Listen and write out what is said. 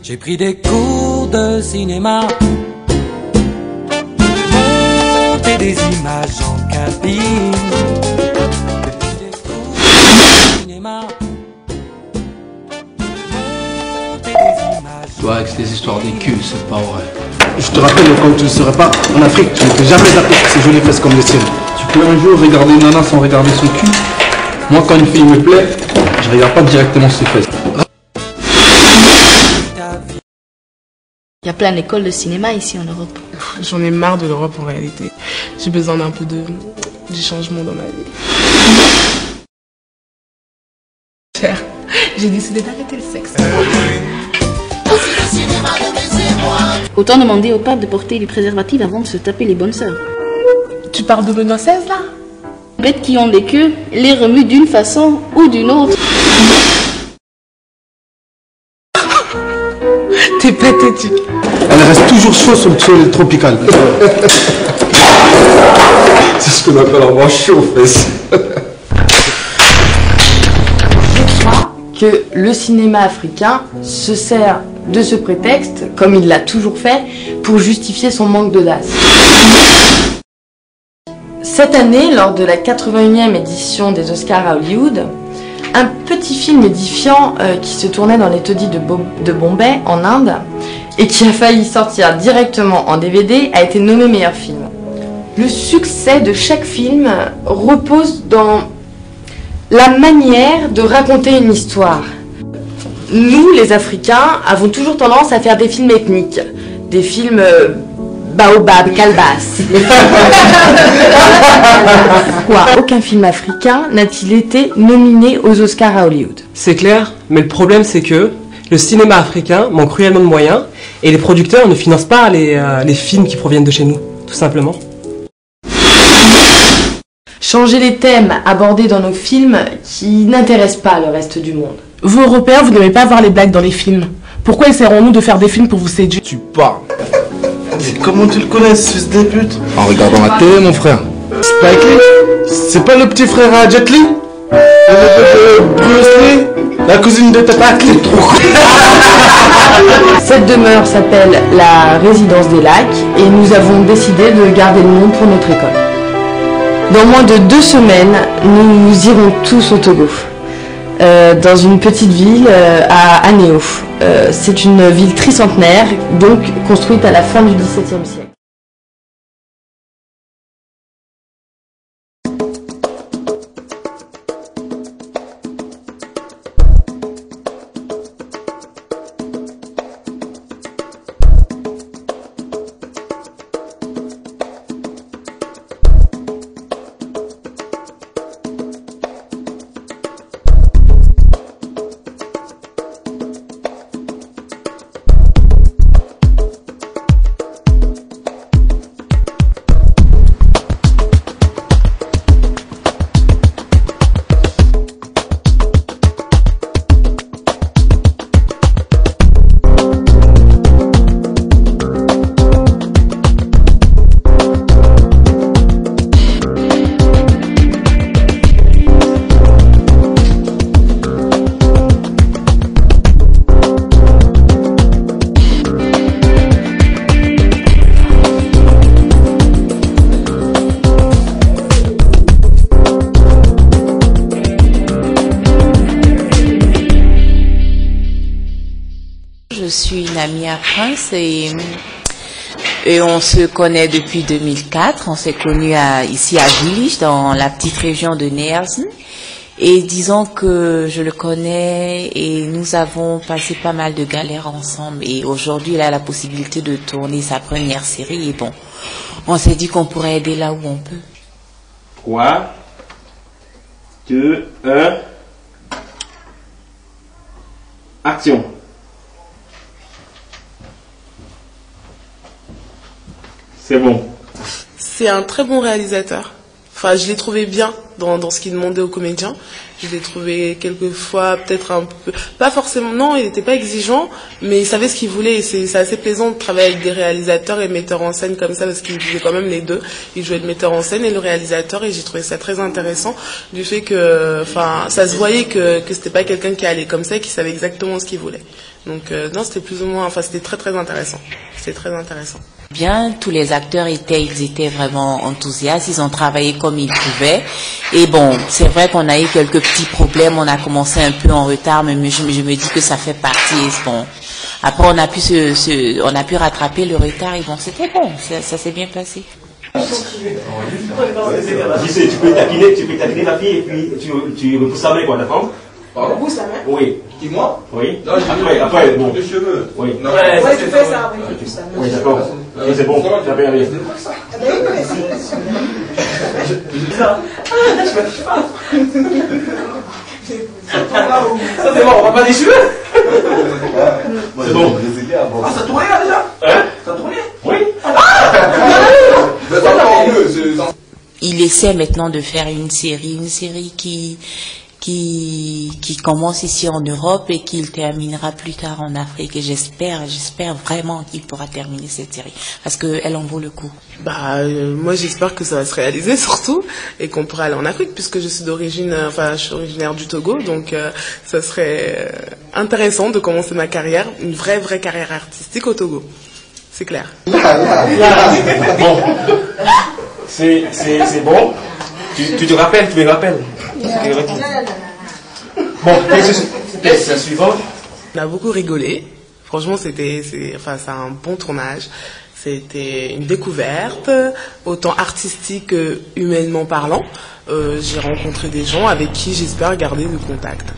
J'ai pris des cours de cinéma, monter des images en cabine. J'ai pris des cours de cinéma, monter des images. Toi, avec ces histoires des culs, c'est pas vrai. Je te rappelle, quand tu ne serais pas en Afrique, tu ne peux jamais zapper ces jolies fesses comme les tiennes. Tu peux un jour regarder une nana sans regarder son cul? Moi, quand une fille me plaît, je regarde pas directement ses fesses. Il y a plein d'écoles de cinéma ici en Europe. J'en ai marre de l'Europe en réalité. J'ai besoin d'un peu de changement dans ma vie. Cher, j'ai décidé d'arrêter le sexe. Autant demander au pape de porter les préservatifs avant de se taper les bonnes sœurs. Tu parles de Benoît XVI là? Les bêtes qui ont des queues les remuent d'une façon ou d'une autre. T'es pathétique. Elle reste toujours chaude sur le sol tropical. C'est ce qu'on appelle un bras chaud aux fesses. Je crois que le cinéma africain se sert de ce prétexte, comme il l'a toujours fait, pour justifier son manque d'audace. Cette année, lors de la 81e édition des Oscars à Hollywood, un petit film édifiant qui se tournait dans les taudis de Bombay, en Inde, et qui a failli sortir directement en DVD, a été nommé meilleur film. Le succès de chaque film repose dans la manière de raconter une histoire. Nous, les Africains, avons toujours tendance à faire des films ethniques, des films baobab, calebasse. Pourquoi aucun film africain n'a-t-il été nominé aux Oscars à Hollywood? C'est clair, mais le problème c'est que le cinéma africain manque cruellement de moyens et les producteurs ne financent pas les films qui proviennent de chez nous, tout simplement. Changer les thèmes abordés dans nos films qui n'intéressent pas le reste du monde. Vous, Européens, vous n'aimez pas voir les blagues dans les films. Pourquoi essaierons-nous de faire des films pour vous séduire? Tu parles. Mais comment tu le connais, ce fils de pute? En regardant la télé, mon frère. Spike Lee? C'est pas le petit frère à Jet Li? Le Bruce Lee? La cousine de Tupac Lee? Cette demeure s'appelle la Résidence des Lacs et nous avons décidé de garder le nom pour notre école. Dans moins de 2 semaines, nous irons tous au Togo, dans une petite ville à Anéo. C'est une ville tricentenaire, donc construite à la fin du XVIIe siècle. Je suis une amie à Prince et on se connaît depuis 2004. On s'est connus ici à Willich, dans la petite région de Neersen. Et disons que je le connais et nous avons passé pas mal de galères ensemble. Et aujourd'hui, il a la possibilité de tourner sa première série. Et bon, on s'est dit qu'on pourrait aider là où on peut. 3, 2, 1. Action. C'est bon. C'est un très bon réalisateur. Enfin, je l'ai trouvé bien. dans ce qu'il demandait aux comédiens. Je l'ai trouvé quelquefois peut-être un peu, pas forcément, non, il n'était pas exigeant, mais il savait ce qu'il voulait et c'est assez plaisant de travailler avec des réalisateurs et metteurs en scène comme ça parce qu'il faisait quand même les deux. Il jouait le metteur en scène et le réalisateur et j'ai trouvé ça très intéressant du fait que, enfin, ça se voyait que c'était pas quelqu'un qui allait comme ça et qui savait exactement ce qu'il voulait. Donc non, c'était plus ou moins, enfin c'était très intéressant. C'était très intéressant. Bien, tous les acteurs ils étaient vraiment enthousiastes, ils ont travaillé comme ils pouvaient. Et bon, c'est vrai qu'on a eu quelques petits problèmes, on a commencé un peu en retard, mais je me dis que ça fait partie. Bon, après on a pu rattraper le retard et bon, c'était bon, ça s'est bien passé. Tu peux taquiner la fille et puis tu repousses sa main, quoi, d'accord? Repousse la main? Oui. Dis-moi? Oui. Après, bon. Les cheveux? Oui. Non, ouais, tu fais ça, oui. Repousse la main. Oui, d'accord. C'est bon, tu as bien arrivé. Ça, c'est bon, on va pas des cheveux? C'est bon. Ah, ça tournait là déjà? Hein? Ça tournait? Oui. Il essaie maintenant de faire une série qui commence ici en Europe et qu'il terminera plus tard en Afrique. Et j'espère vraiment qu'il pourra terminer cette série parce qu'elle en vaut le coup. Moi j'espère que ça va se réaliser surtout et qu'on pourra aller en Afrique puisque je suis d'origine, je suis originaire du Togo, donc ça serait intéressant de commencer ma carrière, une vraie carrière artistique au Togo. C'est clair. Bon. C'est bon. Tu te rappelles, tu me rappelles. Bon, c'est la suivante. On a beaucoup rigolé. Franchement, c'est un bon tournage. C'était une découverte, autant artistique que humainement parlant. J'ai rencontré des gens avec qui j'espère garder le contact.